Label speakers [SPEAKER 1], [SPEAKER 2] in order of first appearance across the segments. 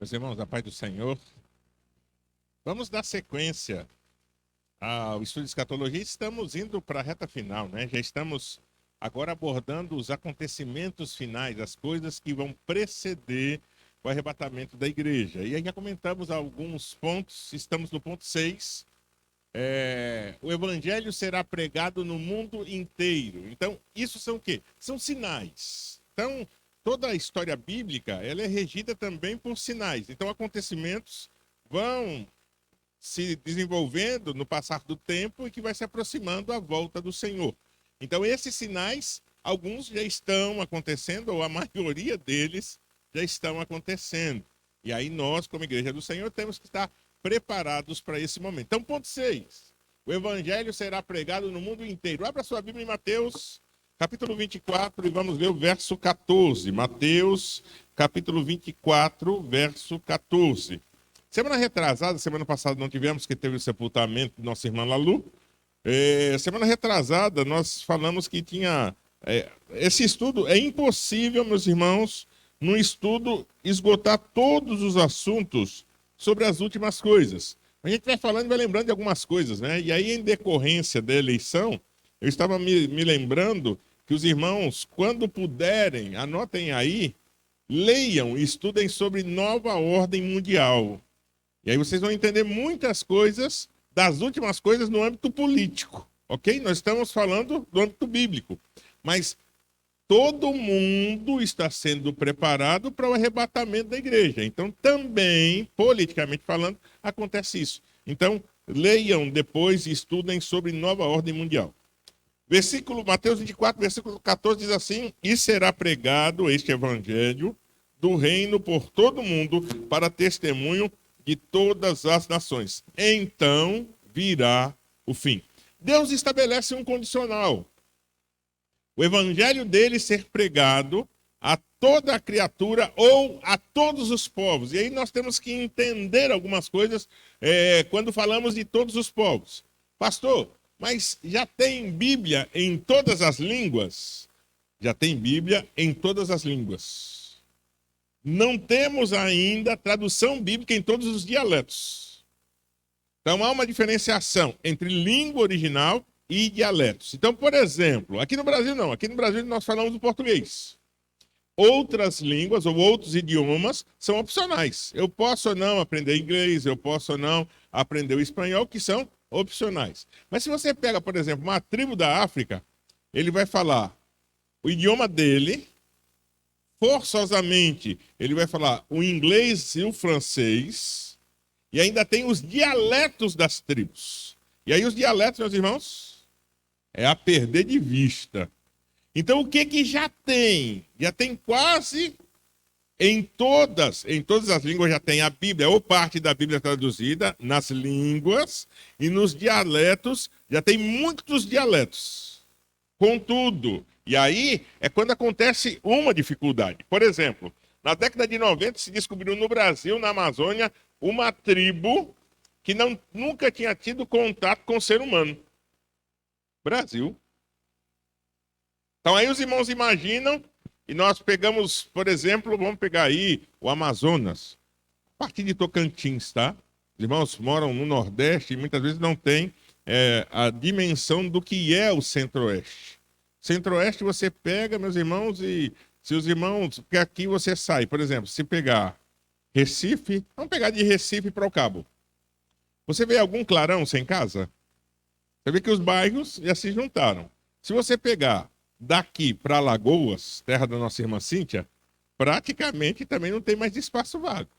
[SPEAKER 1] Meus irmãos, a paz do Senhor, vamos dar sequência ao estudo de escatologia. Estamos indo para a reta final, né? Já estamos agora abordando os acontecimentos finais, as coisas que vão preceder o arrebatamento da igreja. E aí já comentamos alguns pontos, estamos no ponto 6. O evangelho será pregado no mundo inteiro. Então, isso são o quê? São sinais. Então, toda a história bíblica, ela é regida também por sinais. Então, acontecimentos vão se desenvolvendo no passar do tempo e que vai se aproximando à volta do Senhor. Então, esses sinais, alguns já estão acontecendo, ou a maioria deles já estão acontecendo. E aí nós, como Igreja do Senhor, temos que estar preparados para esse momento. Então, ponto 6. O evangelho será pregado no mundo inteiro. Abra sua Bíblia em Mateus, capítulo 24, e vamos ver o verso 14. Mateus, capítulo 24, verso 14. Semana retrasada, semana passada não tivemos, que teve o sepultamento de nossa irmã Lalu. Semana retrasada nós falamos que tinha... esse estudo é impossível, meus irmãos, num estudo esgotar todos os assuntos sobre as últimas coisas. A gente vai falando e vai lembrando de algumas coisas, né? E aí, em decorrência da eleição, eu estava me lembrando que os irmãos, quando puderem, anotem aí, leiam e estudem sobre nova ordem mundial. E aí vocês vão entender muitas coisas das últimas coisas no âmbito político, ok? Nós estamos falando do âmbito bíblico, mas todo mundo está sendo preparado para o arrebatamento da igreja. Então, também, politicamente falando, acontece isso. Então, leiam depois e estudem sobre nova ordem mundial. Mateus 24, versículo 14 diz assim: E será pregado este evangelho do reino por todo mundo para testemunho de todas as nações. Então virá o fim. Deus estabelece um condicional. O evangelho dele ser pregado a toda a criatura ou a todos os povos. E aí nós temos que entender algumas coisas quando falamos de todos os povos. Pastor, mas já tem Bíblia em todas as línguas? Já tem Bíblia em todas as línguas. Não temos ainda tradução bíblica em todos os dialetos. Então há uma diferenciação entre língua original e dialetos. Então, por exemplo, aqui no Brasil não. Aqui no Brasil nós falamos o português. Outras línguas ou outros idiomas são opcionais. Eu posso ou não aprender inglês, eu posso ou não aprender o espanhol, que são opcionais. Mas se você pega, por exemplo, uma tribo da África, ele vai falar o idioma dele, forçosamente, ele vai falar o inglês e o francês, e ainda tem os dialetos das tribos. E aí os dialetos, meus irmãos, é a perder de vista. Então, o que já tem? Já tem quase em todas as línguas já tem a Bíblia, ou parte da Bíblia traduzida nas línguas, e nos dialetos já tem muitos dialetos. Contudo, e aí é quando acontece uma dificuldade. Por exemplo, na década de 90 se descobriu no Brasil, na Amazônia, uma tribo que nunca tinha tido contato com o ser humano. Brasil. Então aí os irmãos imaginam, e nós pegamos, por exemplo, vamos pegar aí o Amazonas, a partir de Tocantins, tá? Os irmãos moram no Nordeste e muitas vezes não têm a dimensão do que é o Centro-Oeste. Centro-Oeste você pega, meus irmãos, e se os irmãos, porque aqui você sai, por exemplo, se pegar Recife, vamos pegar de Recife para o Cabo. Você vê algum clarão sem casa? Você vê que os bairros já se juntaram. Se você pegar daqui para Alagoas, terra da nossa irmã Cíntia, praticamente também não tem mais espaço vago.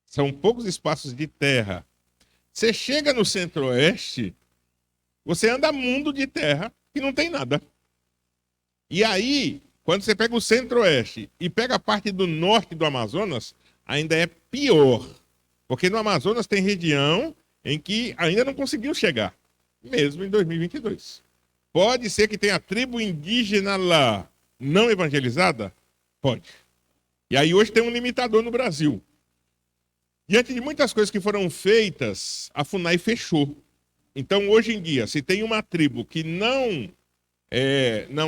[SPEAKER 1] São poucos espaços de terra. Você chega no Centro-Oeste, você anda mundo de terra e não tem nada. E aí, quando você pega o Centro-Oeste e pega a parte do norte do Amazonas, ainda é pior. Porque no Amazonas tem região em que ainda não conseguiu chegar, mesmo em 2022. Pode ser que tenha tribo indígena lá não evangelizada? Pode. E aí hoje tem um limitador no Brasil. Diante de muitas coisas que foram feitas, a FUNAI fechou. Então, hoje em dia, se tem uma tribo que não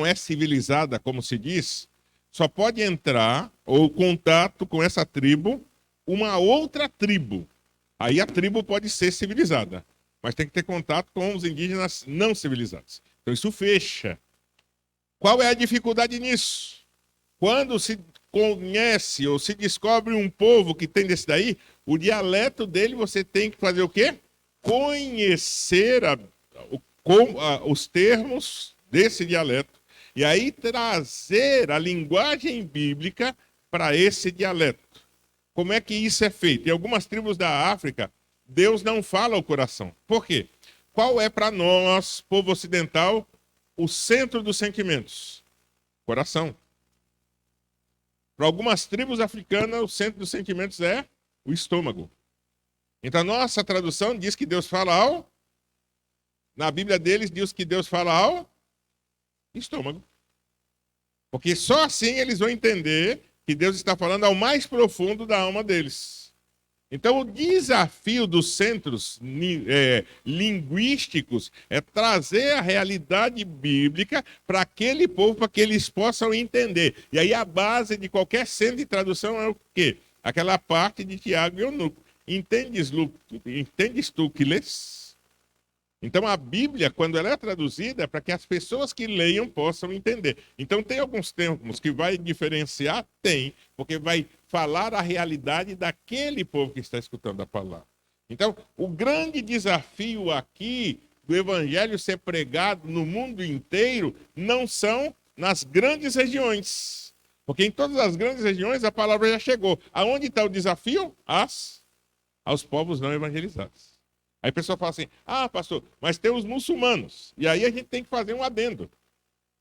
[SPEAKER 1] é civilizada, como se diz, só pode entrar ou contato com essa tribo uma outra tribo. Aí a tribo pode ser civilizada, mas tem que ter contato com os indígenas não civilizados. Então isso fecha. Qual é a dificuldade nisso? Quando se conhece ou se descobre um povo que tem desse daí, o dialeto dele você tem que fazer o quê? Conhecer os termos desse dialeto. E aí trazer a linguagem bíblica para esse dialeto. Como é que isso é feito? Em algumas tribos da África, Deus não fala ao coração. Por quê? Qual é para nós, povo ocidental, o centro dos sentimentos? Coração. Para algumas tribos africanas, o centro dos sentimentos é o estômago. Então, a nossa tradução diz que Deus fala ao... Na Bíblia deles, diz que Deus fala ao estômago. Porque só assim eles vão entender que Deus está falando ao mais profundo da alma deles. Então, o desafio dos centros linguísticos é trazer a realidade bíblica para aquele povo, para que eles possam entender. E aí, a base de qualquer centro de tradução é o quê? Aquela parte de Tiago e Eunuco. Entendes tu que lês? Então, a Bíblia, quando ela é traduzida, é para que as pessoas que leiam possam entender. Então, tem alguns termos que vai diferenciar? Tem, porque vai falar a realidade daquele povo que está escutando a palavra. Então, o grande desafio aqui do evangelho ser pregado no mundo inteiro não são nas grandes regiões. Porque em todas as grandes regiões a palavra já chegou. Aonde está o desafio? Aos povos não evangelizados. Aí a pessoa fala assim, pastor, mas tem os muçulmanos. E aí a gente tem que fazer um adendo.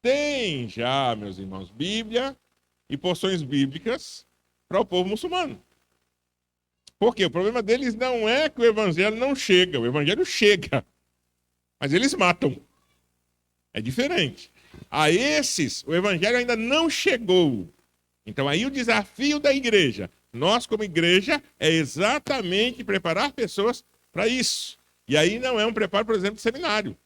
[SPEAKER 1] Tem já, meus irmãos, Bíblia e porções bíblicas para o povo muçulmano. Por quê? O problema deles não é que o evangelho não chega. O evangelho chega, mas eles matam. É diferente. A esses, o evangelho ainda não chegou. Então aí o desafio da igreja, nós como igreja, é exatamente preparar pessoas para isso. E aí não é um preparo, por exemplo, de seminário.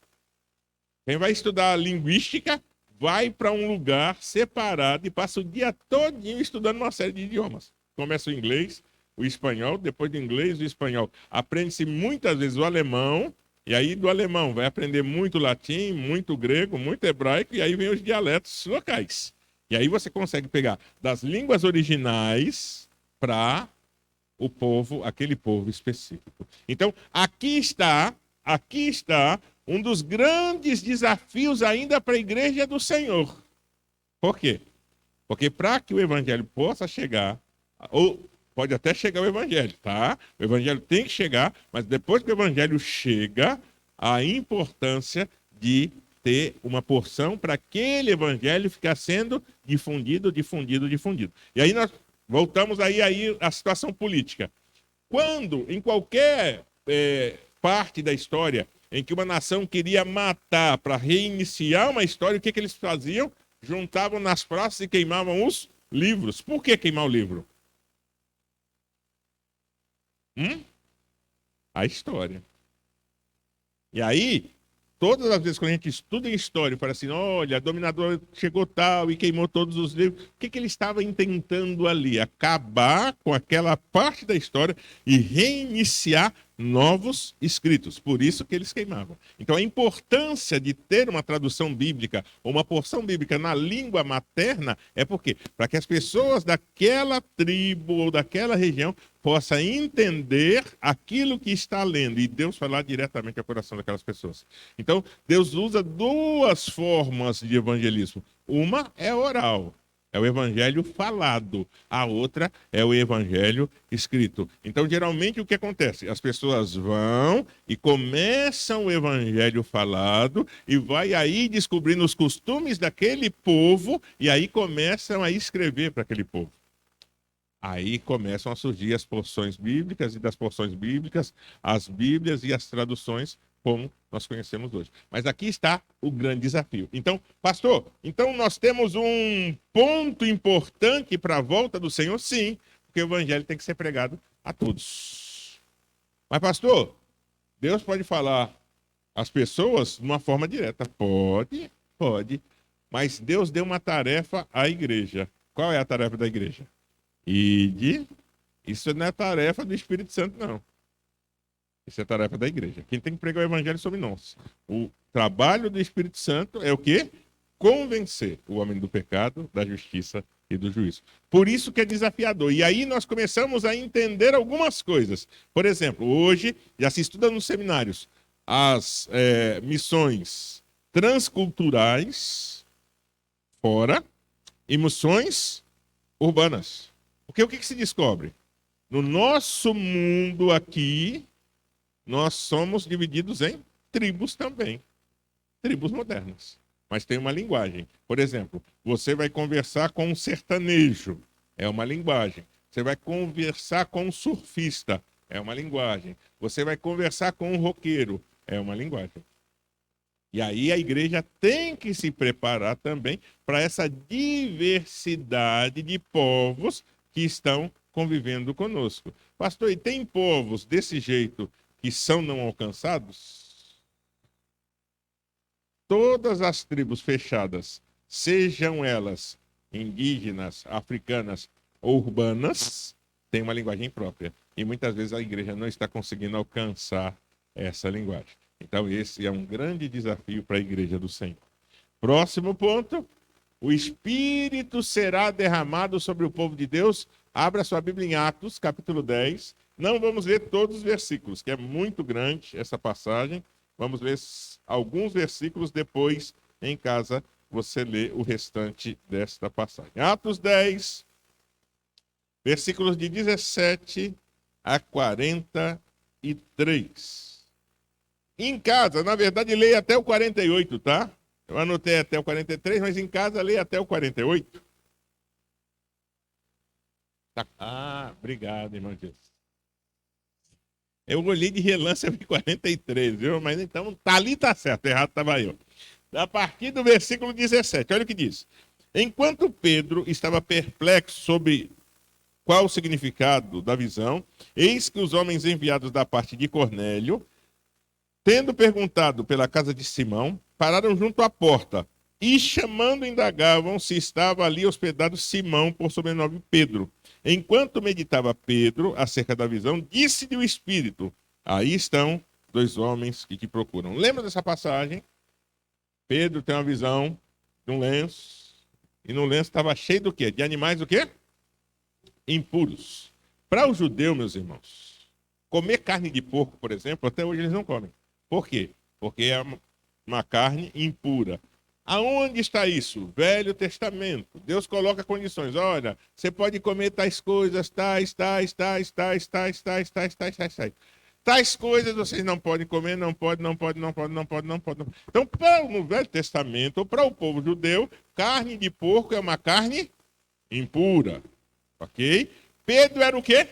[SPEAKER 1] Quem vai estudar linguística vai para um lugar separado e passa o dia todinho estudando uma série de idiomas. Começa o inglês, o espanhol, depois do inglês, o espanhol. Aprende-se muitas vezes o alemão, e aí do alemão vai aprender muito latim, muito grego, muito hebraico, e aí vem os dialetos locais. E aí você consegue pegar das línguas originais para o povo, aquele povo específico. Então, aqui está um dos grandes desafios ainda para a igreja do Senhor. Por quê? Porque para que o evangelho possa chegar, ou pode até chegar o evangelho, tá? O evangelho tem que chegar, mas depois que o evangelho chega, a importância de ter uma porção para aquele evangelho ficar sendo difundido. E aí nós voltamos aí à situação política. Quando, em qualquer parte da história em que uma nação queria matar para reiniciar uma história, o que eles faziam? Juntavam nas praças e queimavam os livros. Por que queimar o livro? A história. E aí, todas as vezes que a gente estuda em história, fala assim, olha, a dominadora chegou tal e queimou todos os livros. O que ele estava tentando ali? Acabar com aquela parte da história e reiniciar novos escritos. Por isso que eles queimavam. Então, a importância de ter uma tradução bíblica ou uma porção bíblica na língua materna é por quê? Para que as pessoas daquela tribo ou daquela região possam entender aquilo que está lendo e Deus falar diretamente ao coração daquelas pessoas. Então, Deus usa duas formas de evangelismo. Uma é oral, é o evangelho falado. A outra é o evangelho escrito. Então, geralmente, o que acontece? As pessoas vão e começam o evangelho falado e vai aí descobrindo os costumes daquele povo e aí começam a escrever para aquele povo. Aí começam a surgir as porções bíblicas e das porções bíblicas, as Bíblias e as traduções, como nós conhecemos hoje. Mas aqui está o grande desafio. Então, pastor, nós temos um ponto importante para a volta do Senhor? Sim, porque o evangelho tem que ser pregado a todos. Mas, pastor, Deus pode falar às pessoas de uma forma direta? Pode. Mas Deus deu uma tarefa à igreja. Qual é a tarefa da igreja? Ide Isso não é tarefa do Espírito Santo, não. Isso é tarefa da igreja. Quem tem que pregar o evangelho somos nós. O trabalho do Espírito Santo é o quê? Convencer o homem do pecado, da justiça e do juízo. Por isso que é desafiador. E aí nós começamos a entender algumas coisas. Por exemplo, hoje já se estuda nos seminários as missões transculturais fora e missões urbanas. Porque o que se descobre? No nosso mundo aqui, nós somos divididos em tribos também. Tribos modernas. Mas tem uma linguagem. Por exemplo, você vai conversar com um sertanejo. É uma linguagem. Você vai conversar com um surfista. É uma linguagem. Você vai conversar com um roqueiro. É uma linguagem. E aí a igreja tem que se preparar também para essa diversidade de povos que estão convivendo conosco. Pastor, e tem povos desse jeito que são não alcançados? Todas as tribos fechadas, sejam elas indígenas, africanas ou urbanas, têm uma linguagem própria. E muitas vezes a igreja não está conseguindo alcançar essa linguagem. Então esse é um grande desafio para a igreja do Senhor. Próximo ponto. O Espírito será derramado sobre o povo de Deus. Abra sua Bíblia em Atos, capítulo 10. Não vamos ler todos os versículos, que é muito grande essa passagem. Vamos ler alguns versículos, depois, em casa, você lê o restante desta passagem. Atos 10, versículos de 17 a 43. Em casa, na verdade, leia até o 48, tá? Eu anotei até o 43, mas em casa leia até o 48. Tá. Ah, obrigado, irmão Jesus. Eu olhei de relance, eu vi 43, viu? Mas então, tá ali, tá certo, errado estava eu. A partir do versículo 17, olha o que diz. Enquanto Pedro estava perplexo sobre qual o significado da visão, eis que os homens enviados da parte de Cornélio, tendo perguntado pela casa de Simão, pararam junto à porta e, chamando, indagavam se estava ali hospedado Simão, por sobrenome Pedro. Enquanto meditava Pedro acerca da visão, disse-lhe o Espírito: aí estão dois homens que te procuram. Lembra dessa passagem? Pedro tem uma visão de um lenço, e no lenço estava cheio do quê? De animais do quê? Impuros. Para o judeu, meus irmãos, comer carne de porco, por exemplo, até hoje eles não comem. Por quê? Porque é uma carne impura. Aonde está isso? Velho Testamento. Deus coloca condições. Olha, você pode comer tais coisas, tais. Tais coisas vocês não podem comer, não pode. Então, no Velho Testamento, ou para o povo judeu, carne de porco é uma carne impura. Ok? Pedro era o quê?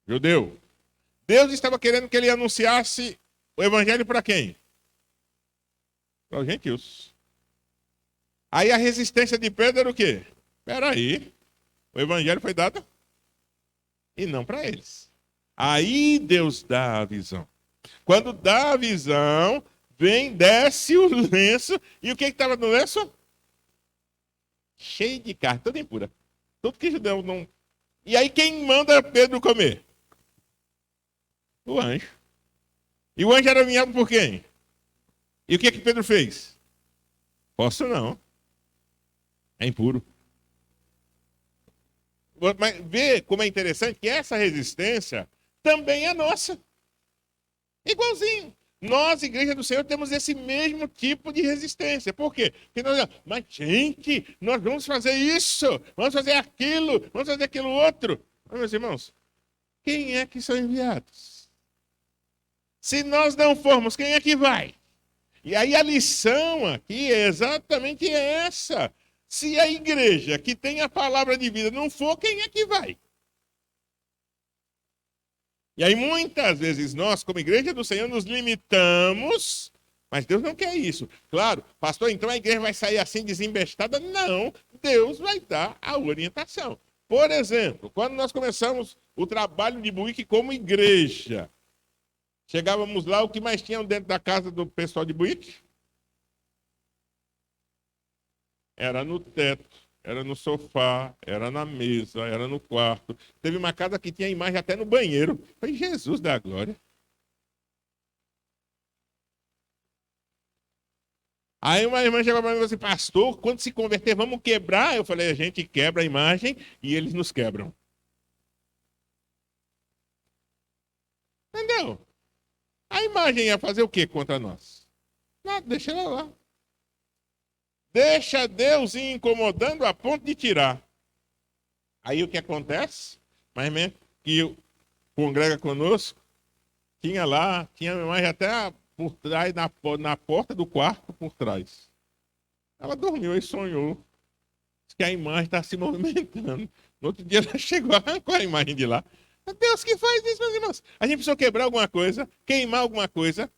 [SPEAKER 1] Judeu. Deus estava querendo que ele anunciasse o evangelho para quem? Para os gentios. Aí a resistência de Pedro era o quê? Espera aí, o evangelho foi dado e não para eles. Aí Deus dá a visão. Quando dá a visão, vem, desce o lenço, e o que estava no lenço? Cheio de carne, toda impura. Tudo que judeu não... E aí quem manda Pedro comer? O anjo. E o anjo era enviado por quem? E o que Pedro fez? Posso não. É impuro. Mas vê como é interessante que essa resistência também é nossa. Igualzinho. Nós, Igreja do Senhor, temos esse mesmo tipo de resistência. Por quê? Porque nós, mas gente, nós vamos fazer isso, vamos fazer aquilo, vamos fazer aquilo outro. Mas, meus irmãos, quem é que são enviados? Se nós não formos, quem é que vai? E aí a lição aqui é exatamente essa. Se a igreja que tem a palavra de vida não for, quem é que vai? E aí muitas vezes nós, como igreja do Senhor, nos limitamos, mas Deus não quer isso. Claro, pastor, então a igreja vai sair assim desembestada? Não, Deus vai dar a orientação. Por exemplo, quando nós começamos o trabalho de Buíque como igreja, chegávamos lá, o que mais tinha dentro da casa do pessoal de Buíque? Era no teto. era no sofá, era na mesa, era no quarto. Teve uma casa que tinha imagem até no banheiro. Foi Jesus da glória. Aí uma irmã chegou para mim e falou assim, pastor, quando se converter, vamos quebrar? Eu falei, a gente quebra a imagem e eles nos quebram. Entendeu? A imagem ia fazer o que contra nós? Nada, deixa ela lá. Deixa Deus ir incomodando a ponto de tirar. Aí o que acontece? Mas mesmo que congrega conosco, tinha lá, tinha a imagem até por trás, na porta do quarto por trás. Ela dormiu e sonhou que a imagem está se movimentando. No outro dia ela chegou, arrancou a imagem de lá. Deus que faz isso, meus irmãos. A gente precisou quebrar alguma coisa, queimar alguma coisa,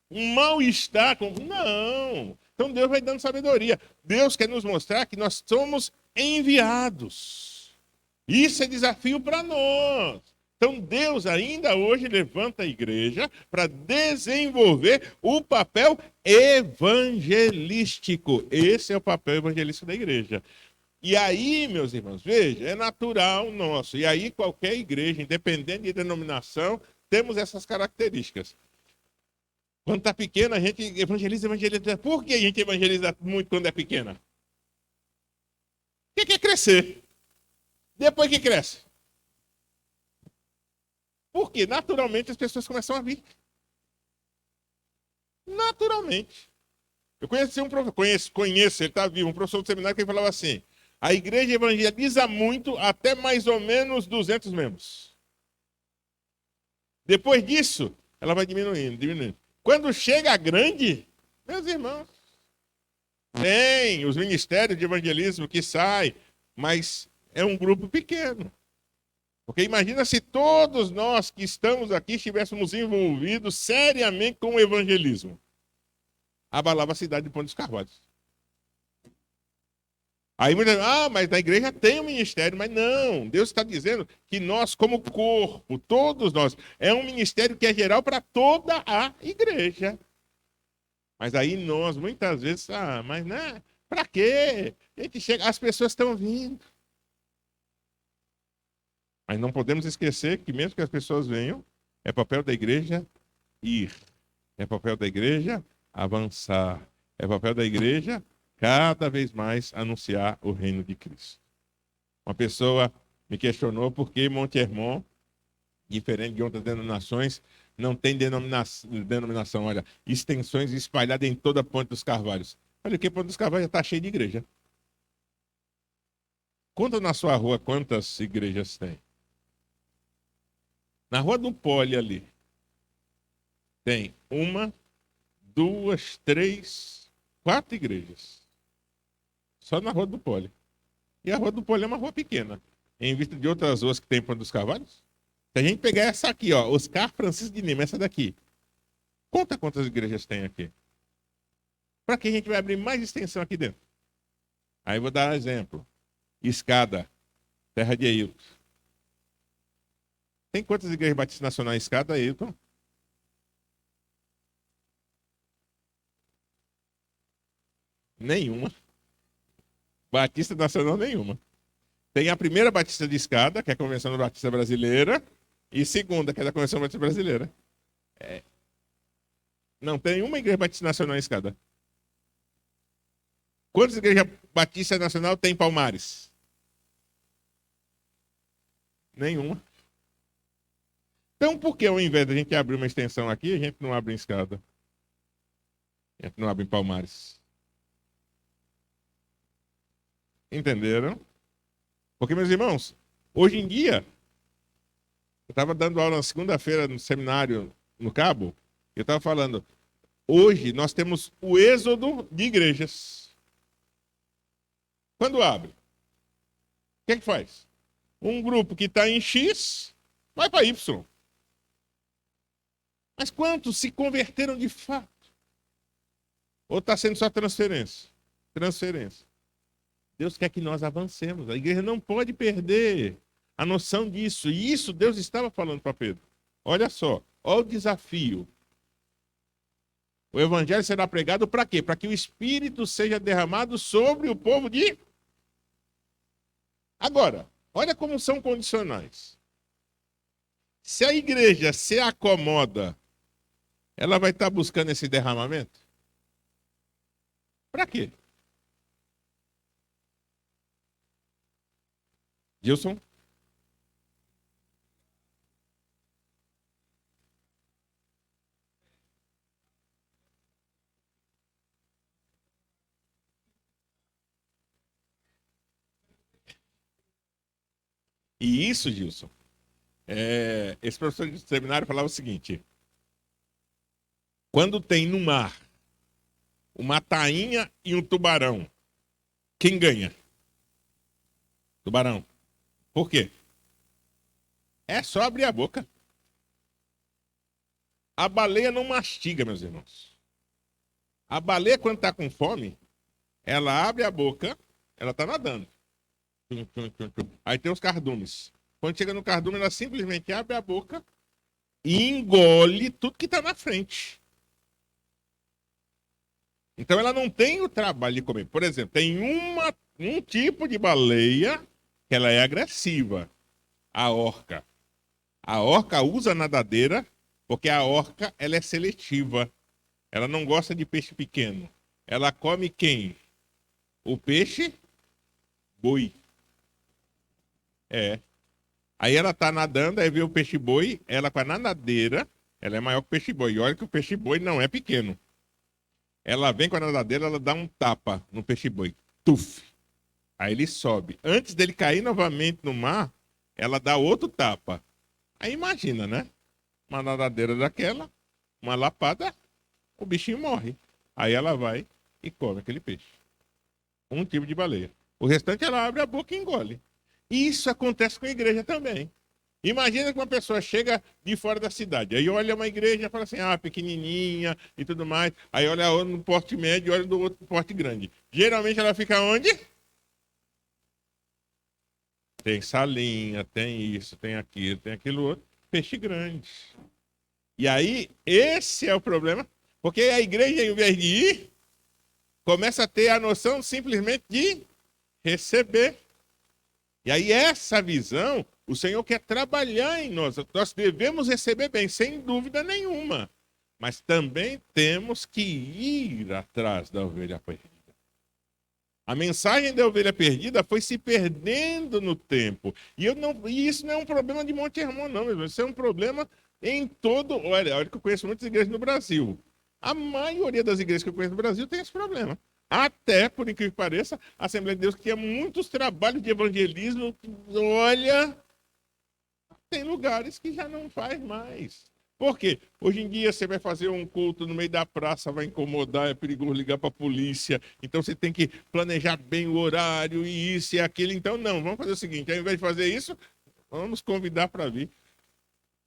[SPEAKER 1] um mal-estar. Não. Então Deus vai dando sabedoria. Deus quer nos mostrar que nós somos enviados. Isso é desafio para nós. Então Deus ainda hoje levanta a igreja para desenvolver o papel evangelístico. Esse é o papel evangelístico da igreja. E aí, meus irmãos, veja, é natural nosso. E aí, qualquer igreja, independente de denominação, temos essas características. Quando está pequena, a gente evangeliza. Por que a gente evangeliza muito quando é pequena? Porque quer crescer. Depois que cresce. Porque naturalmente as pessoas começam a vir. Naturalmente. Eu conheci um professor, conheço, ele está vivo, um professor do seminário que falava assim: a igreja evangeliza muito até mais ou menos 200 membros. Depois disso, ela vai diminuindo. Quando chega a grande, meus irmãos, tem os ministérios de evangelismo que saem, mas é um grupo pequeno. Porque imagina se todos nós que estamos aqui estivéssemos envolvidos seriamente com o evangelismo. Abalava a cidade de Ponte dos Carvalhos. Aí muita gente, mas na igreja tem um ministério, mas não. Deus está dizendo que nós, como corpo, todos nós, é um ministério que é geral para toda a igreja. Mas aí nós, muitas vezes, mas né? Para quê? A gente chega, as pessoas estão vindo. Mas não podemos esquecer que mesmo que as pessoas venham, é papel da igreja ir. É papel da igreja avançar. É papel da igreja cada vez mais anunciar o reino de Cristo. Uma pessoa me questionou por que Monte Hermon, diferente de outras denominações, não tem denominação, olha, extensões espalhadas em toda a Ponte dos Carvalhos. Olha, que Ponte dos Carvalhos está cheio de igreja. Conta na sua rua quantas igrejas tem. Na rua do Poli ali, tem 1, 2, 3, 4 igrejas. Só na Rua do Poli. E a Rua do Poli é uma rua pequena. Em vista de outras ruas que tem em Ponte dos Carvalhos. Se a gente pegar essa aqui, ó, Oscar Francisco de Lima, essa daqui. Conta quantas igrejas tem aqui. Para que a gente vai abrir mais extensão aqui dentro? Aí vou dar um exemplo. Escada, Terra de Ailton. Tem quantas igrejas batistas nacionais em Escada, Ailton? Nenhuma. Batista Nacional nenhuma. Tem a primeira Batista de Escada, que é a Convenção Batista Brasileira, e segunda, que é da Convenção Batista Brasileira. Não tem uma igreja Batista Nacional em Escada. Quantas igrejas Batista Nacional tem em Palmares? Nenhuma. Então, por que ao invés de a gente abrir uma extensão aqui, a gente não abre em Escada? A gente não abre em Palmares? Entenderam? Porque, meus irmãos, hoje em dia, eu estava dando aula na segunda-feira no seminário no Cabo, e eu estava falando, hoje nós temos o êxodo de igrejas. Quando abre, o que é que faz? Um grupo que está em X vai para Y. Mas quantos se converteram de fato? Ou está sendo só transferência? Transferência. Deus quer que nós avancemos. A igreja não pode perder a noção disso. E isso Deus estava falando para Pedro. Olha só, olha o desafio. O evangelho será pregado para quê? Para que o Espírito seja derramado sobre o povo de Agora, olha como são condicionais. Se a igreja se acomoda, ela vai estar buscando esse derramamento? Para quê? Gilson? E isso, Gilson, esse professor de seminário falava o seguinte: quando tem no mar uma tainha e um tubarão, quem ganha? Tubarão. Por quê? É só abrir a boca. A baleia não mastiga, meus irmãos. A baleia, quando está com fome, ela abre a boca, ela está nadando. Aí tem os cardumes. Quando chega no cardume, ela simplesmente abre a boca e engole tudo que está na frente. Então ela não tem o trabalho de comer. Por exemplo, tem um tipo de baleia que ela é agressiva, a orca. A orca usa a nadadeira porque a orca ela é seletiva. Ela não gosta de peixe pequeno. Ela come quem? O peixe boi. É. Aí ela tá nadando, aí vê o peixe boi, ela com a nadadeira, ela é maior que o peixe boi. E olha que o peixe boi não é pequeno. Ela vem com a nadadeira, ela dá um tapa no peixe boi. Tuf! Aí ele sobe. Antes dele cair novamente no mar, ela dá outro tapa. Aí imagina, né? Uma nadadeira daquela, uma lapada, o bichinho morre. Aí ela vai e come aquele peixe. Um tipo de baleia. O restante ela abre a boca e engole. E isso acontece com a igreja também. Imagina que uma pessoa chega de fora da cidade, aí olha uma igreja e fala assim, pequenininha e tudo mais. Aí olha a outra no porte médio e olha do outro no porte grande. Geralmente ela fica onde? Tem salinha, tem isso, tem aquilo outro. Peixe grande. E aí, esse é o problema, porque a igreja, em vez de ir, começa a ter a noção simplesmente de receber. E aí, essa visão, o Senhor quer trabalhar em nós. Nós devemos receber bem, sem dúvida nenhuma. Mas também temos que ir atrás da ovelha perdida. A mensagem da ovelha perdida foi se perdendo no tempo. E isso não é um problema de Monte Hermon, não, meu irmão. Isso é um problema em todo. Olha que eu conheço muitas igrejas no Brasil. A maioria das igrejas que eu conheço no Brasil tem esse problema. Até, por incrível que pareça, a Assembleia de Deus, que tinha muitos trabalhos de evangelismo, olha, tem lugares que já não faz mais. Por quê? Hoje em dia você vai fazer um culto no meio da praça, vai incomodar, é perigoso ligar para a polícia. Então você tem que planejar bem o horário e isso e aquilo. Então, não, vamos fazer o seguinte: ao invés de fazer isso, vamos convidar para vir.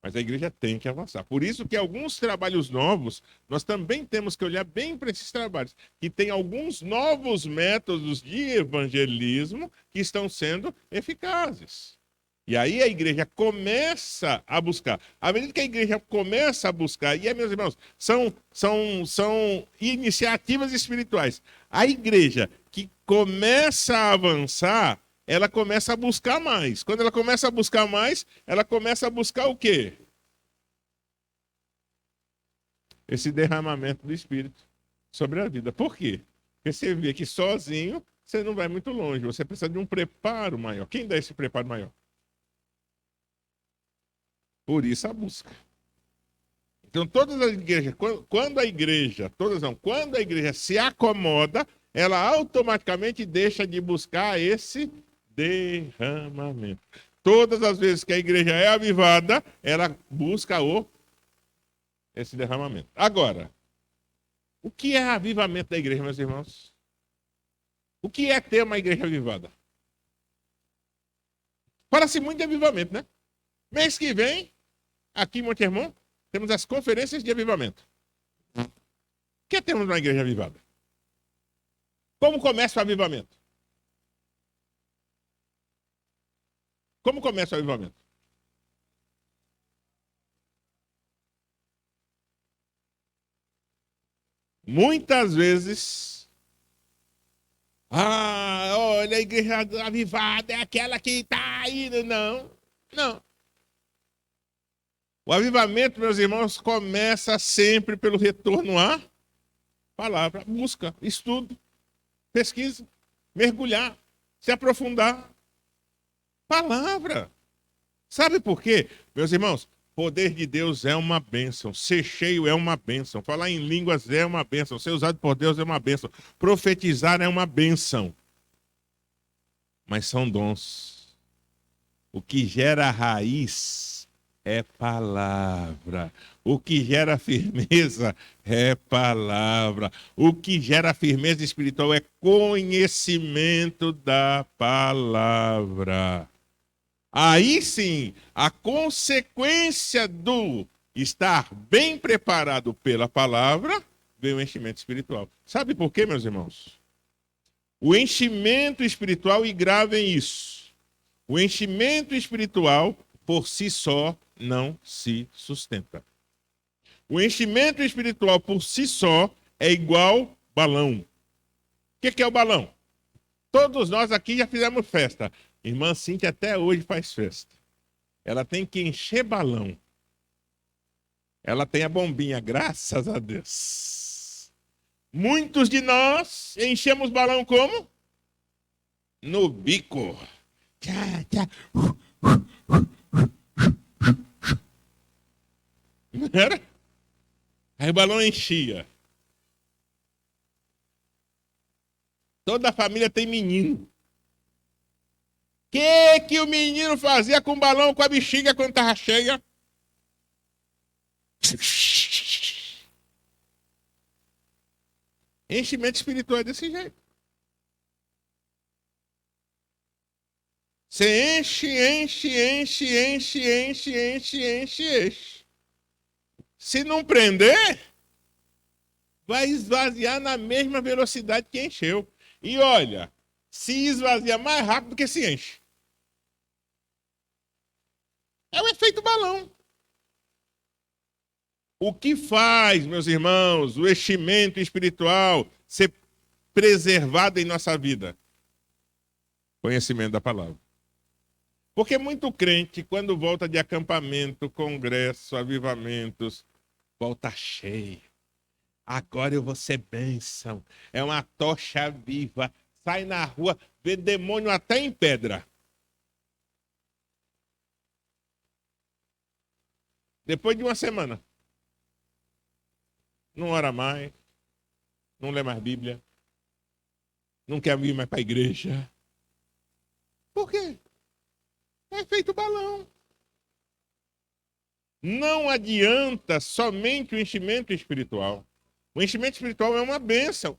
[SPEAKER 1] Mas a igreja tem que avançar. Por isso que alguns trabalhos novos, nós também temos que olhar bem para esses trabalhos. Que tem alguns novos métodos de evangelismo que estão sendo eficazes. E aí a igreja começa a buscar. À medida que a igreja começa a buscar, e aí, meus irmãos, são iniciativas espirituais. A igreja que começa a avançar, ela começa a buscar mais. Quando ela começa a buscar mais, ela começa a buscar o quê? Esse derramamento do Espírito sobre a vida. Por quê? Porque você vê que sozinho você não vai muito longe. Você precisa de um preparo maior. Quem dá esse preparo maior? Por isso a busca. Então, todas as igrejas, quando a igreja, todas não, quando a igreja se acomoda, ela automaticamente deixa de buscar esse derramamento. Todas as vezes que a igreja é avivada, ela busca esse derramamento. Agora, o que é avivamento da igreja, meus irmãos? O que é ter uma igreja avivada? Fala-se muito de avivamento, né? Mês que vem, aqui em Monte Hermon, temos as conferências de avivamento. O que é termos uma igreja avivada? Como começa o avivamento? Como começa o avivamento? Muitas vezes Ah, olha, a igreja avivada é aquela que está indo. Não, não. O avivamento, meus irmãos, começa sempre pelo retorno à palavra, busca, estudo, pesquisa, mergulhar, se aprofundar. Palavra. Sabe por quê? Meus irmãos, poder de Deus é uma bênção. Ser cheio é uma bênção. Falar em línguas é uma bênção. Ser usado por Deus é uma bênção. Profetizar é uma bênção. Mas são dons. O que gera raiz é palavra. O que gera firmeza é palavra. O que gera firmeza espiritual é conhecimento da palavra. Aí sim, a consequência do estar bem preparado pela palavra vem o enchimento espiritual. Sabe por quê, meus irmãos? O enchimento espiritual, e gravem isso, o enchimento espiritual por si só não se sustenta. O enchimento espiritual por si só é igual balão. O que é o balão? Todos nós aqui já fizemos festa. Irmã Cíntia até hoje faz festa. Ela tem que encher balão. Ela tem a bombinha, graças a Deus. Muitos de nós enchemos balão como? No bico. Tchá, tchá. Não era? Aí o balão enchia. Toda a família tem menino. O que o menino fazia com o balão, com a bexiga quando estava cheia? Enchimento espiritual é desse jeito. Você enche, enche, enche, enche, enche, enche, enche, enche. Se não prender, vai esvaziar na mesma velocidade que encheu. E olha, se esvazia mais rápido do que se enche. É o efeito balão. O que faz, meus irmãos, o enchimento espiritual ser preservado em nossa vida? Conhecimento da palavra. Porque muito crente, quando volta de acampamento, congresso, avivamentos, volta cheio. Agora eu vou ser bênção. É uma tocha viva. Sai na rua, vê demônio até em pedra. Depois de uma semana. Não ora mais. Não lê mais Bíblia. Não quer vir mais para a igreja. Por quê? É feito balão. Não adianta somente o enchimento espiritual. O enchimento espiritual é uma bênção.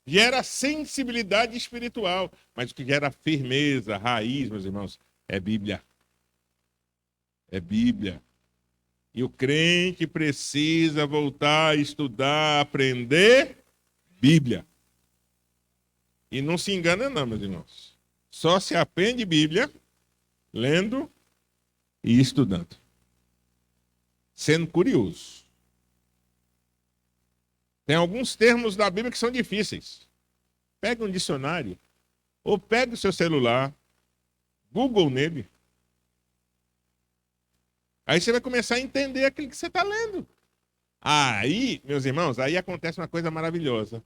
[SPEAKER 1] Gera sensibilidade espiritual. Mas o que gera firmeza, raiz, meus irmãos, é Bíblia. É Bíblia. E o crente precisa voltar a estudar, aprender Bíblia. E não se engana não, meus irmãos. Só se aprende Bíblia lendo e estudando. Sendo curioso. Tem alguns termos da Bíblia que são difíceis. Pega um dicionário, ou pega o seu celular, Google nele. Aí você vai começar a entender aquilo que você está lendo. Aí, meus irmãos, aí acontece uma coisa maravilhosa.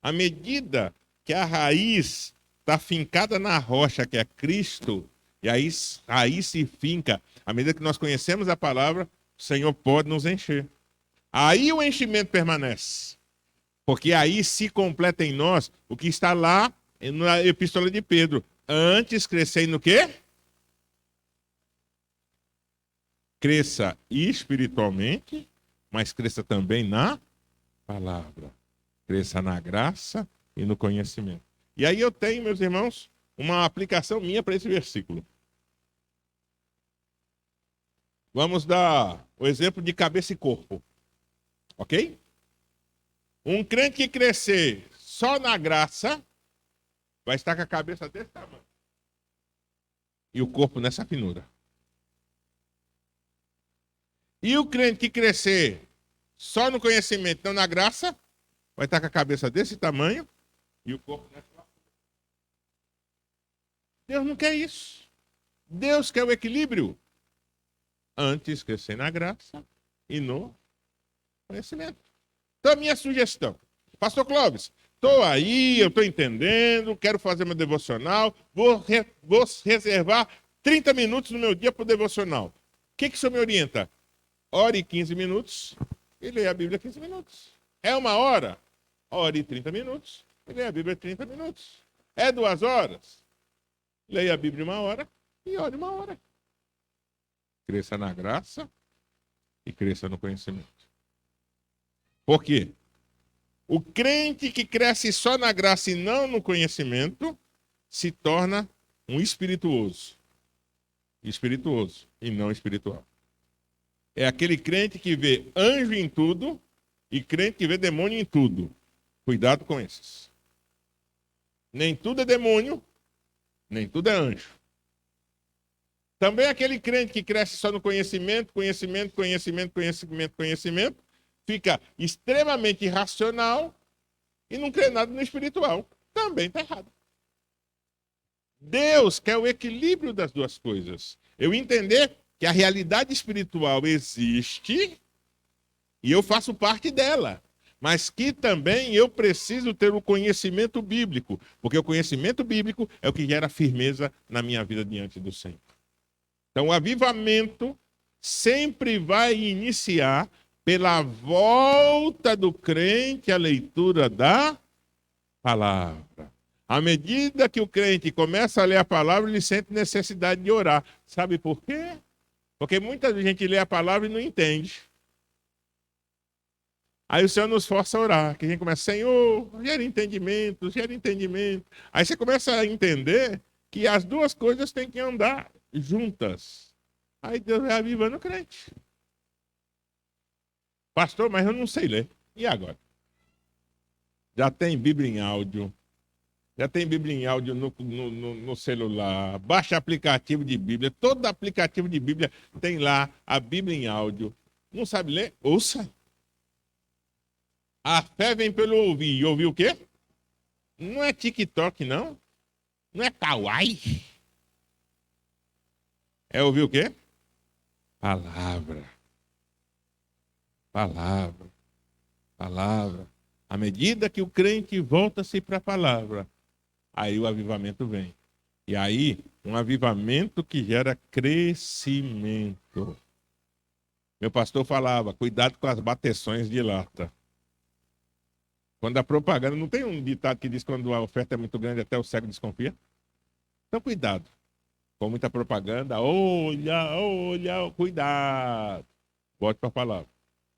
[SPEAKER 1] À medida que a raiz está fincada na rocha, que é Cristo, e aí se finca, à medida que nós conhecemos a palavra, o Senhor pode nos encher. Aí o enchimento permanece. Porque aí se completa em nós o que está lá na Epístola de Pedro. Antes crescei no quê? Cresça espiritualmente, mas cresça também na palavra. Cresça na graça e no conhecimento. E aí eu tenho, meus irmãos, uma aplicação minha para esse versículo. Vamos dar o exemplo de cabeça e corpo. Ok? Um crente que crescer só na graça vai estar com a cabeça desse tamanho. E o corpo nessa finura. E o crente que crescer só no conhecimento, não na graça, vai estar com a cabeça desse tamanho e o corpo nessa. Deus não quer isso. Deus quer o equilíbrio. Antes crescer na graça e no conhecimento. Então, a minha sugestão. Pastor Clóvis, estou aí, eu estou entendendo, quero fazer meu devocional, vou reservar 30 minutos no meu dia para o devocional. O que o senhor me orienta? Ore 15 minutos e leia a Bíblia 15 minutos. É 1 hora? Ore 30 minutos e leia a Bíblia 30 minutos. É 2 horas? Leia a Bíblia 1 hora e ore 1 hora. Cresça na graça e cresça no conhecimento. Por quê? O crente que cresce só na graça e não no conhecimento se torna um espirituoso. Espirituoso e não espiritual. É aquele crente que vê anjo em tudo e crente que vê demônio em tudo. Cuidado com esses. Nem tudo é demônio, nem tudo é anjo. Também aquele crente que cresce só no conhecimento, fica extremamente irracional e não crê nada no espiritual. Também está errado. Deus quer o equilíbrio das duas coisas. Eu entender que a realidade espiritual existe e eu faço parte dela. Mas que também eu preciso ter o conhecimento bíblico. Porque o conhecimento bíblico é o que gera firmeza na minha vida diante do Senhor. Então, o avivamento sempre vai iniciar pela volta do crente à leitura da palavra. À medida que o crente começa a ler a palavra, ele sente necessidade de orar. Sabe por quê? Porque muita gente lê a palavra e não entende. Aí o Senhor nos força a orar. Que a gente começa, Senhor, gera entendimento, gera entendimento. Aí você começa a entender que as duas coisas têm que andar juntas. Aí Deus vai avivando o crente. Pastor, mas eu não sei ler. E agora? Já tem Bíblia em áudio. Já tem Bíblia em áudio no celular. Baixa aplicativo de Bíblia. Todo aplicativo de Bíblia tem lá a Bíblia em áudio. Não sabe ler? Ouça. A fé vem pelo ouvir. E ouvir o quê? Não é TikTok, não. Não é Kawaii. É ouvir o quê? Palavra. Palavra. Palavra. À medida que o crente volta-se para a palavra, aí o avivamento vem. E aí, um avivamento que gera crescimento. Meu pastor falava, cuidado com as bateções de lata. Quando a propaganda, não tem um ditado que diz que quando a oferta é muito grande, até o cego desconfia? Então, cuidado. Com muita propaganda, olha, cuidado. Bote para a palavra.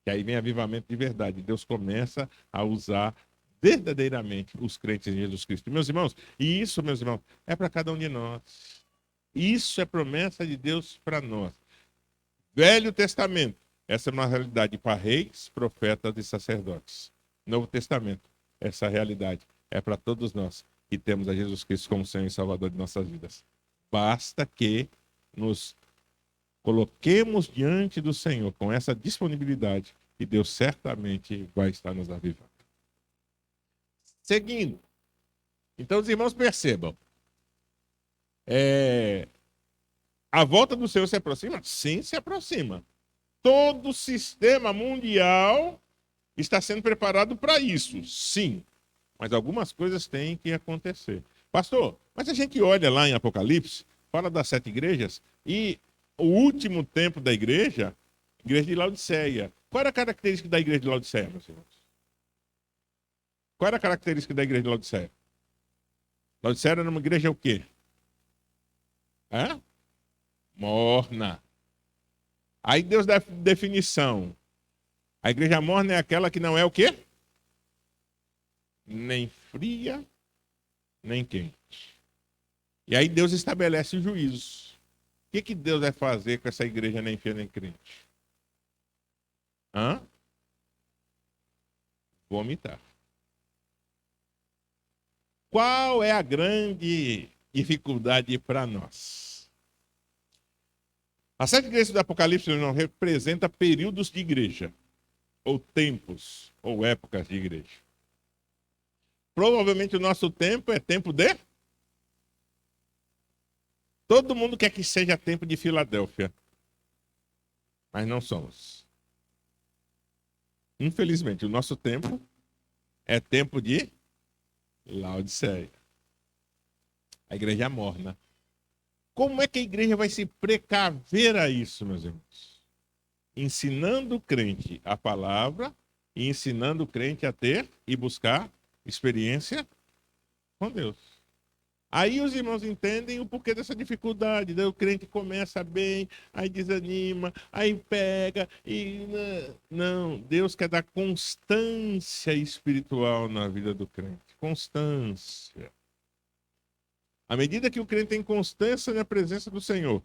[SPEAKER 1] Que aí vem avivamento de verdade. Deus começa a usar verdadeiramente os crentes em Jesus Cristo. Meus irmãos, e isso, meus irmãos, é para cada um de nós. Isso é promessa de Deus para nós. Velho Testamento, essa é uma realidade para reis, profetas e sacerdotes. Novo Testamento, essa realidade é para todos nós que temos a Jesus Cristo como Senhor e Salvador de nossas vidas. Basta que nos coloquemos diante do Senhor com essa disponibilidade e Deus certamente vai estar nos avivando. Seguindo. Então, os irmãos percebam. A volta do Senhor se aproxima? Sim, se aproxima. Todo o sistema mundial está sendo preparado para isso. Sim. Mas algumas coisas têm que acontecer. Pastor, mas a gente olha lá em Apocalipse, fala das 7 igrejas, e o último tempo da igreja, igreja de Laodiceia. Qual era a característica da igreja de Laodiceia, meus irmãos? Qual era a característica da igreja de Laodiceia? Laodiceia era uma igreja o quê? Morna. Aí Deus dá definição. A igreja morna é aquela que não é o quê? Nem fria, nem quente. E aí Deus estabelece o juízo. O que Deus vai fazer com essa igreja nem fria, nem crente? Vomitar. Qual é a grande dificuldade para nós? As 7 igrejas do Apocalipse não representam períodos de igreja, ou tempos, ou épocas de igreja. Provavelmente o nosso tempo é tempo de Todo mundo quer que seja tempo de Filadélfia, mas não somos. Infelizmente, o nosso tempo é tempo de Laodiceia. A igreja é morna. Como é que a igreja vai se precaver a isso, meus irmãos? Ensinando o crente a palavra e ensinando o crente a ter e buscar experiência com Deus. Aí os irmãos entendem o porquê dessa dificuldade. Daí o crente começa bem, aí desanima, aí pega e... Não, Deus quer dar constância espiritual na vida do crente. Constância. À medida que o crente tem constância na presença do Senhor,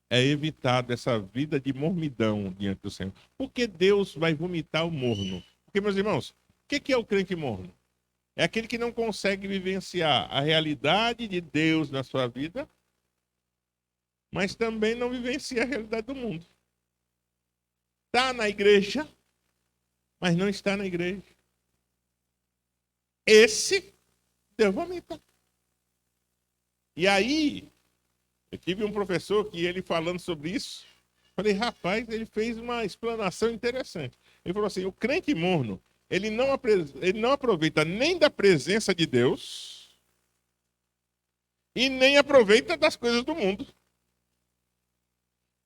[SPEAKER 1] é evitado essa vida de mormidão diante do Senhor. Por que Deus vai vomitar o morno? Porque, meus irmãos, o que é o crente morno? É aquele que não consegue vivenciar a realidade de Deus na sua vida, mas também não vivencia a realidade do mundo. Está na igreja, mas não está na igreja. Esse Deus vomita. E aí, eu tive um professor que ele falando sobre isso, falei, rapaz, ele fez uma explanação interessante. Ele falou assim, o crente morno, ele não aproveita nem da presença de Deus e nem aproveita das coisas do mundo.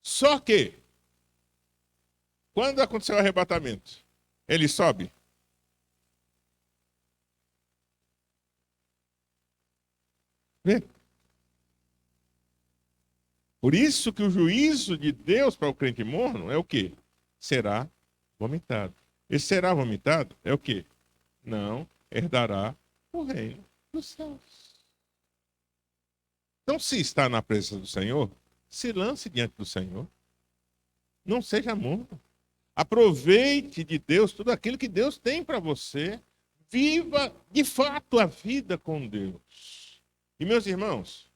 [SPEAKER 1] Só que, quando aconteceu o arrebatamento, ele sobe. Vê? Por isso que o juízo de Deus para o crente morno é o quê? Será vomitado. E será vomitado é o quê? Não herdará o reino dos céus. Então, se está na presença do Senhor, se lance diante do Senhor. Não seja morno. Aproveite de Deus tudo aquilo que Deus tem para você. Viva de fato a vida com Deus. E meus irmãos,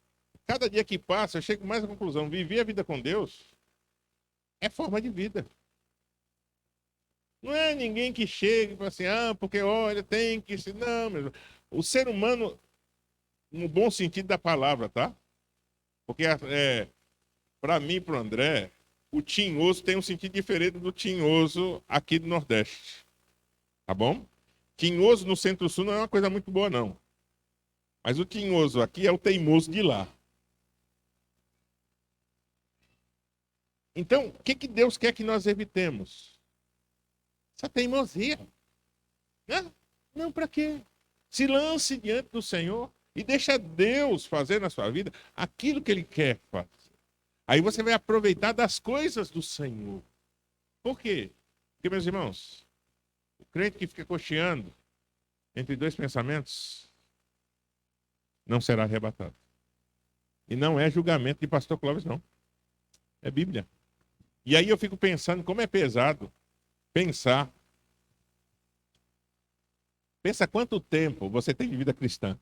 [SPEAKER 1] cada dia que passa, eu chego mais à conclusão: viver a vida com Deus é forma de vida. Não é ninguém que chega e fala assim, porque olha, tem que ser. Não, meu irmão. O ser humano, no bom sentido da palavra, tá? Porque, para mim e para o André, o tinhoso tem um sentido diferente do tinhoso aqui do Nordeste. Tá bom? Tinhoso no Centro-Sul não é uma coisa muito boa, não. Mas o tinhoso aqui é o teimoso de lá. Então, o que Deus quer que nós evitemos? Essa teimosia. Né? Não, para quê? Se lance diante do Senhor e deixa Deus fazer na sua vida aquilo que Ele quer fazer. Aí você vai aproveitar das coisas do Senhor. Por quê? Porque, meus irmãos, o crente que fica cocheando entre dois pensamentos não será arrebatado. E não é julgamento de pastor Clóvis, não. É Bíblia. E aí eu fico pensando como é pesado pensar. Pensa quanto tempo você tem de vida cristã.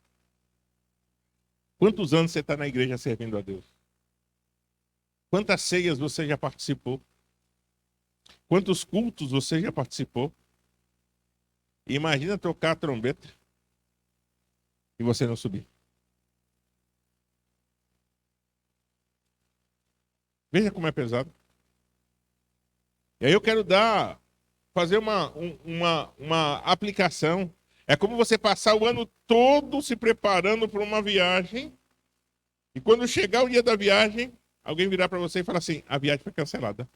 [SPEAKER 1] Quantos anos você está na igreja servindo a Deus? Quantas ceias você já participou? Quantos cultos você já participou? E imagina tocar a trombeta e você não subir. Veja como é pesado. E aí eu quero fazer uma aplicação. É como você passar o ano todo se preparando para uma viagem e quando chegar o dia da viagem, alguém virar para você e falar assim, a viagem foi cancelada.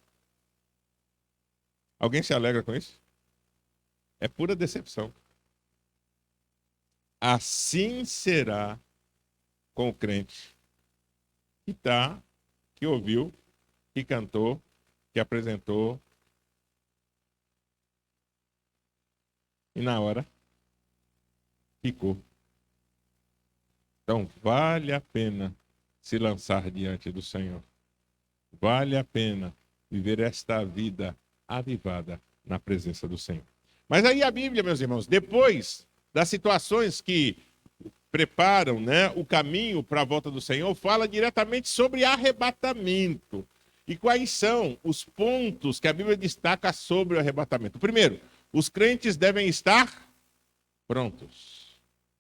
[SPEAKER 1] Alguém se alegra com isso? É pura decepção. Assim será com o crente que ouviu, que cantou, que apresentou e na hora ficou. Então, vale a pena se lançar diante do Senhor. Vale a pena viver esta vida avivada na presença do Senhor. Mas aí a Bíblia, meus irmãos, depois das situações que preparam, né, o caminho para a volta do Senhor, fala diretamente sobre arrebatamento. E quais são os pontos que a Bíblia destaca sobre o arrebatamento? Primeiro, os crentes devem estar prontos.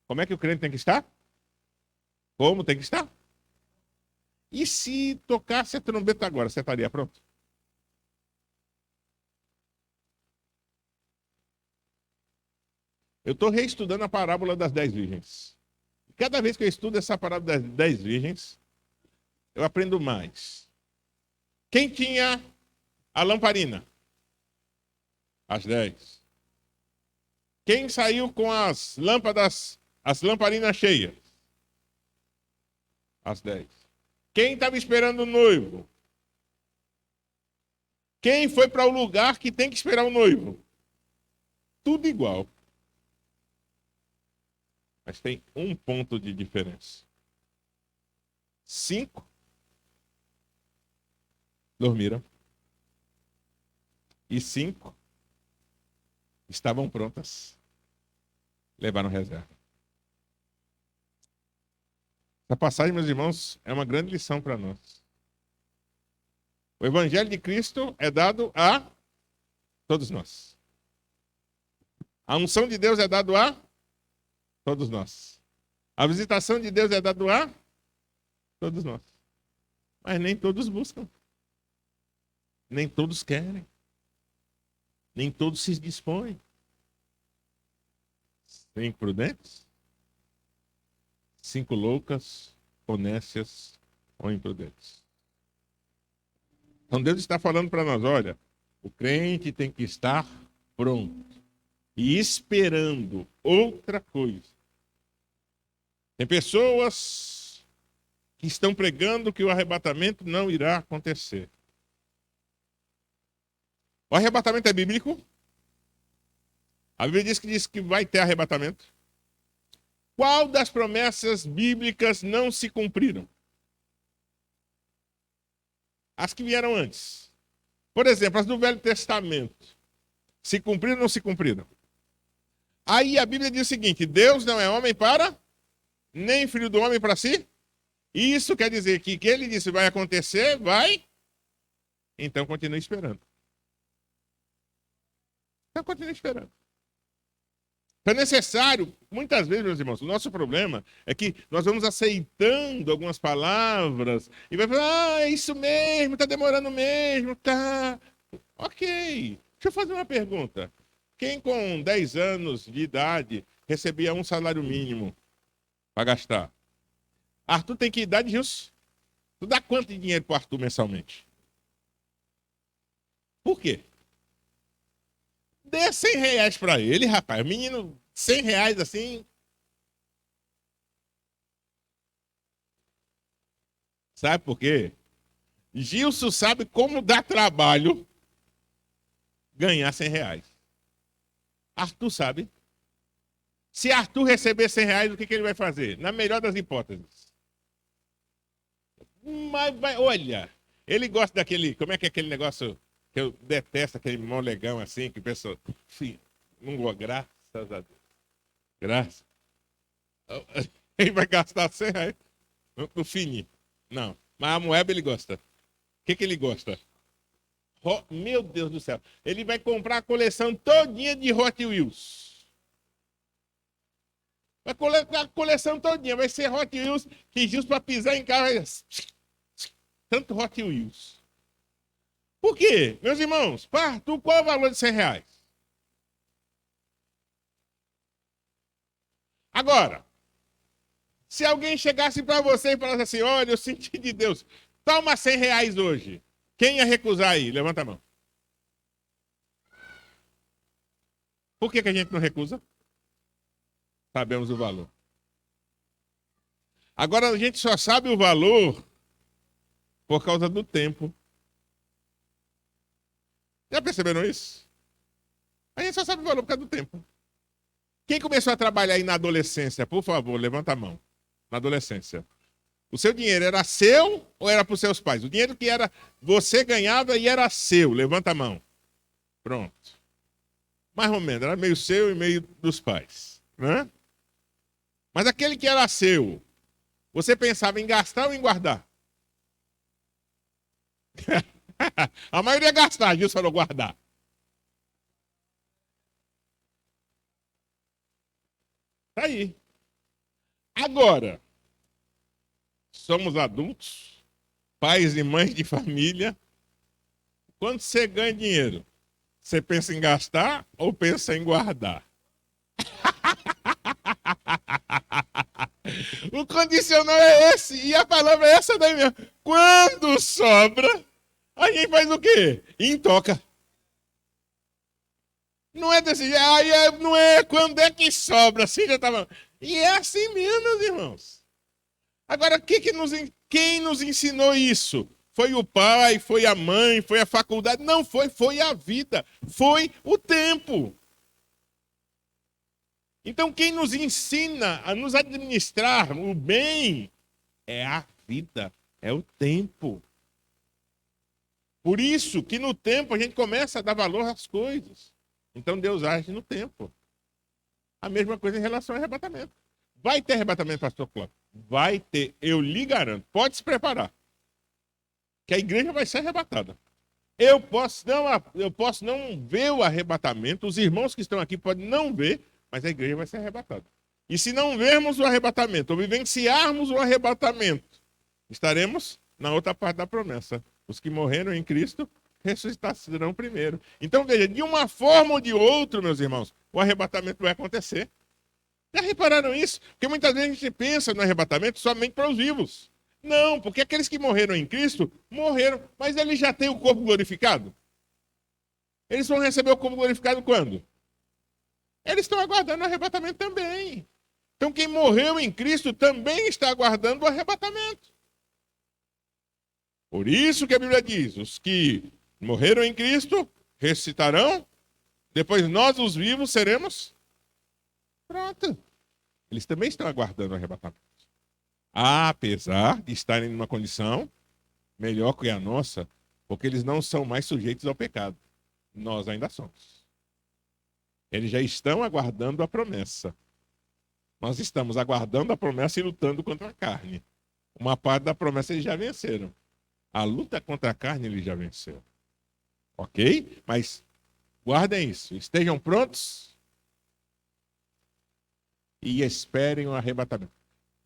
[SPEAKER 1] Como é que o crente tem que estar? Como tem que estar? E se tocasse a trombeta agora, você estaria pronto? Eu estou reestudando a parábola das 10 virgens. Cada vez que eu estudo essa parábola das 10 virgens, eu aprendo mais. Quem tinha a lamparina? As 10. Quem saiu com as lâmpadas, as lamparinas cheias? As 10. Quem estava esperando o noivo? Quem foi para o lugar que tem que esperar o noivo? Tudo igual. Mas tem um ponto de diferença. 5 dormiram. E 5 estavam prontas. Levaram reserva. Essa passagem, meus irmãos, é uma grande lição para nós. O Evangelho de Cristo é dado a todos nós. A unção de Deus é dado a todos nós. A visitação de Deus é dado a todos nós. Mas nem todos buscam. Nem todos querem. Nem todos se dispõem. 5 prudentes, 5 loucas, honestas ou imprudentes. Então Deus está falando para nós, olha, o crente tem que estar pronto e esperando outra coisa. Tem pessoas que estão pregando que o arrebatamento não irá acontecer. O arrebatamento é bíblico? A Bíblia diz que vai ter arrebatamento. Qual das promessas bíblicas não se cumpriram? As que vieram antes. Por exemplo, as do Velho Testamento. Se cumpriram ou não se cumpriram? Aí a Bíblia diz o seguinte: Deus não é homem para, nem filho do homem para si. Isso quer dizer que ele disse vai acontecer, vai. Então continue esperando. Então continue esperando. É necessário, muitas vezes, meus irmãos, o nosso problema é que nós vamos aceitando algumas palavras e vai falar, é isso mesmo, tá demorando mesmo, tá. Ok. Deixa eu fazer uma pergunta. Quem com 10 anos de idade recebia um salário mínimo para gastar? Arthur tem que idade, Gilson? Tu dá quanto de dinheiro pro Arthur mensalmente? Por quê? Dê 100 reais para ele, rapaz. Menino, 100 reais assim. Sabe por quê? Gilson sabe como dá trabalho ganhar 100 reais. Arthur sabe. Se Arthur receber 100 reais, o que ele vai fazer? Na melhor das hipóteses. Mas, olha, ele gosta daquele... Como é que é aquele negócio que eu detesto, aquele molegão assim, que o pessoal... Enfim, não gosta, graças a Deus. Graças. Ele vai gastar 100 reais no fini. Não. Mas a Moeba ele gosta. O que ele gosta? Meu Deus do céu. Ele vai comprar a coleção todinha de Hot Wheels. Vai coletar a coleção todinha. Vai ser Hot Wheels que justo para pisar em casa. Tanto Hot Wheels. Por quê? Meus irmãos, Parto, qual é o valor de 100 reais? Agora, se alguém chegasse para você e falasse assim, olha, eu senti de Deus, toma 100 reais hoje. Quem ia recusar aí? Levanta a mão. Por que a gente não recusa? Sabemos o valor. Agora, a gente só sabe o valor por causa do tempo. Já perceberam isso? A gente só sabe o valor por causa do tempo. Quem começou a trabalhar aí na adolescência, por favor, levanta a mão. Na adolescência. O seu dinheiro era seu ou era para os seus pais? O dinheiro que era você ganhava e era seu. Levanta a mão. Pronto. Mais ou menos, era meio seu e meio dos pais. Né? Mas aquele que era seu, você pensava em gastar ou em guardar? A maioria gastar, Gilson falou guardar. Tá aí. Agora, somos adultos, pais e mães de família, quando você ganha dinheiro, você pensa em gastar ou pensa em guardar? O condicional é esse, e a palavra é essa daí mesmo. Quando sobra, a gente faz o quê? Intoca. Não é desse jeito, não é quando é que sobra, assim já estava. E é assim mesmo, meus irmãos. Agora, quem nos ensinou isso? Foi o pai, foi a mãe, foi a faculdade? Não foi a vida, foi o tempo. Então, quem nos ensina a nos administrar o bem é a vida, é o tempo. Por isso que no tempo a gente começa a dar valor às coisas. Então, Deus age no tempo. A mesma coisa em relação ao arrebatamento. Vai ter arrebatamento, pastor Cláudio? Vai ter, eu lhe garanto. Pode se preparar. Que a igreja vai ser arrebatada. Eu posso não ver o arrebatamento, os irmãos que estão aqui podem não ver, mas a igreja vai ser arrebatada. E se não vermos o arrebatamento, ou vivenciarmos o arrebatamento, estaremos na outra parte da promessa. Os que morreram em Cristo ressuscitarão primeiro. Então, veja, de uma forma ou de outra, meus irmãos, o arrebatamento vai acontecer. Já repararam isso? Porque muitas vezes a gente pensa no arrebatamento somente para os vivos. Não, porque aqueles que morreram em Cristo, morreram, mas eles já têm o corpo glorificado. Eles vão receber o corpo glorificado quando? Eles estão aguardando o arrebatamento também. Então quem morreu em Cristo também está aguardando o arrebatamento. Por isso que a Bíblia diz, os que morreram em Cristo ressuscitarão, depois nós, os vivos, seremos. Pronto. Eles também estão aguardando o arrebatamento. Apesar de estarem numa condição melhor que a nossa, porque eles não são mais sujeitos ao pecado. Nós ainda somos. Eles já estão aguardando a promessa. Nós estamos aguardando a promessa e lutando contra a carne. Uma parte da promessa eles já venceram. A luta contra a carne eles já venceram. Ok? Mas guardem isso. Estejam prontos e esperem o arrebatamento.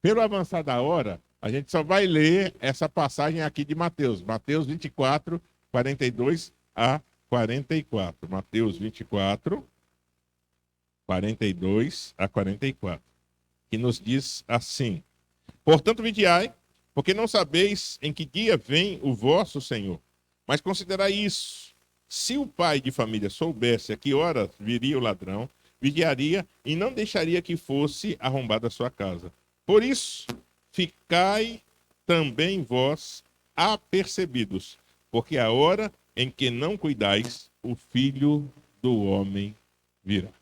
[SPEAKER 1] Pelo avançar da hora, a gente só vai ler essa passagem aqui de Mateus. Mateus 24, 42 a 44. Mateus 24, 42 a 44. Que nos diz assim: portanto, vigiai, porque não sabeis em que dia vem o vosso Senhor. Mas considerai isso: se o pai de família soubesse a que horas viria o ladrão, vigiaria e não deixaria que fosse arrombada a sua casa. Por isso, ficai também vós apercebidos, porque a hora em que não cuidais, o Filho do Homem virá.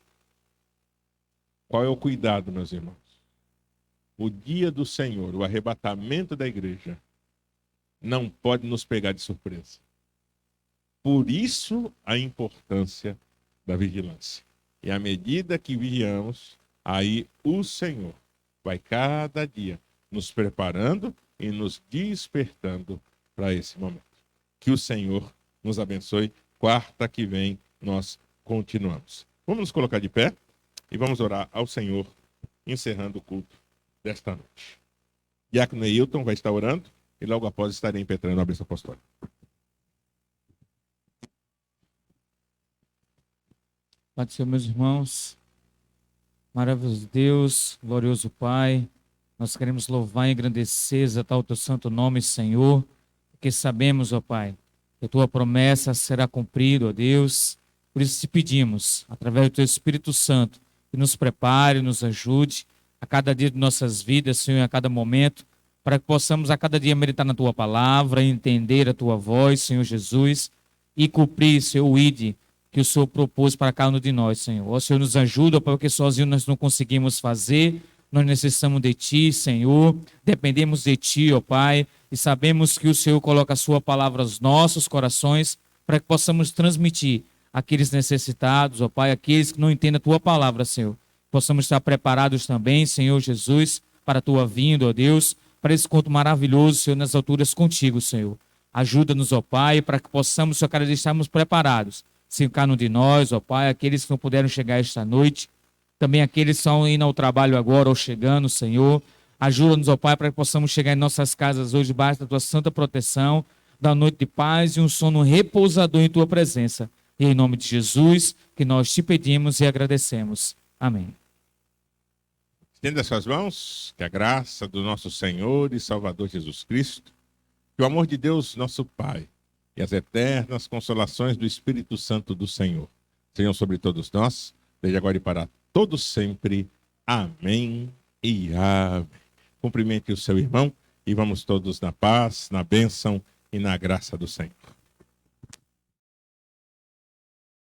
[SPEAKER 1] Qual é o cuidado, meus irmãos? O dia do Senhor, o arrebatamento da igreja, não pode nos pegar de surpresa. Por isso, a importância da vigilância. E à medida que vigiamos, aí o Senhor vai cada dia nos preparando e nos despertando para esse momento. Que o Senhor nos abençoe. Quarta que vem nós continuamos. Vamos nos colocar de pé e vamos orar ao Senhor, encerrando o culto desta noite. Diácono Neilton vai estar orando e logo após estarei impetrando a bênção apostólica.
[SPEAKER 2] Pai do Senhor, meus irmãos, maravilhoso Deus, glorioso Pai, nós queremos louvar e engrandecer, exaltar o teu santo nome, Senhor, porque sabemos, ó Pai, que a tua promessa será cumprida, ó Deus. Por isso te pedimos, através do teu Espírito Santo, que nos prepare, nos ajude a cada dia de nossas vidas, Senhor, a cada momento, para que possamos a cada dia meditar na tua palavra, entender a tua voz, Senhor Jesus, e cumprir, Senhor, o ID que o Senhor propôs para cada um de nós, Senhor. Ó Senhor, nos ajuda, porque sozinho nós não conseguimos fazer, nós necessitamos de Ti, Senhor, dependemos de Ti, ó Pai, e sabemos que o Senhor coloca a Sua palavra aos nossos corações, para que possamos transmitir àqueles necessitados, ó Pai, aqueles que não entendem a Tua palavra, Senhor. Possamos estar preparados também, Senhor Jesus, para a Tua vinda, ó Deus, para esse conto maravilhoso, Senhor, nas alturas contigo, Senhor. Ajuda-nos, ó Pai, para que possamos, Senhor, cada dia estarmos preparados. Se cada um de nós, ó Pai, aqueles que não puderam chegar esta noite, também aqueles que estão indo ao trabalho agora ou chegando, Senhor, Ajuda-nos, ó Pai, para que possamos chegar em nossas casas hoje debaixo da tua santa proteção, da noite de paz e um sono repousador em tua presença. E em nome de Jesus, que nós te pedimos e agradecemos. Amém.
[SPEAKER 1] Estenda suas mãos, que a graça do nosso Senhor e Salvador Jesus Cristo, que o amor de Deus, nosso Pai, e as eternas consolações do Espírito Santo do Senhor sejam sobre todos nós, desde agora e para todos sempre. Amém e amém. Cumprimente o seu irmão e vamos todos na paz, na bênção e na graça do Senhor.